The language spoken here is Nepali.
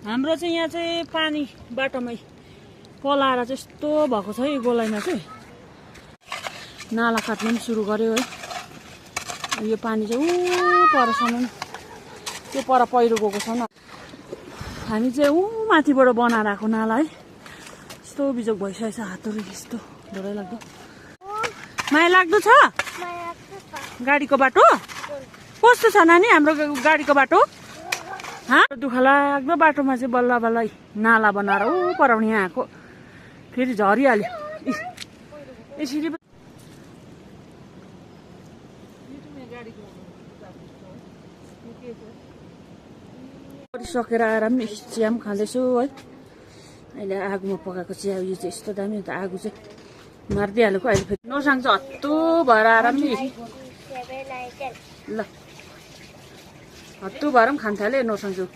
हाम्रो चाहिँ यहाँ चाहिँ पानी बाटोमै पलाएर चाहिँ यस्तो भएको छ है गोलाइमा चाहिँ नाला काट्नु पनि सुरु गर्यो है। यो पानी चाहिँ ऊ परसम्म त्यो पर पहिरो गएको छ न। हामी चाहिँ ऊ माथिबाट बनाएर आएको नाला है। यस्तो बिजोग भइसकेछ हातहरू यस्तो डरै लाग्दो। माया लाग्दो छ गाडीको बाटो कस्तो छ नानी हाम्रो गाडीको बाटो? दुःख लाग्दो बाटोमा चाहिँ बल्ल बल्ल नाला बनाएर ऊ पराउने यहाँ आएको फेरि झरिहाल्यो यसरी। सकेर आएर पनि चिया पनि खाँदैछु है। अहिले आगोमा पकाएको चिया यो चाहिँ यस्तो दामी हो त। आगो चाहिँ मारिदिइहालेको अहिले फेरि नोसाङ चाहिँ हत्तु भएर आएर पनि ल हत्तु भएर पनि खान थाल्यो नोसाङ चाहिँ।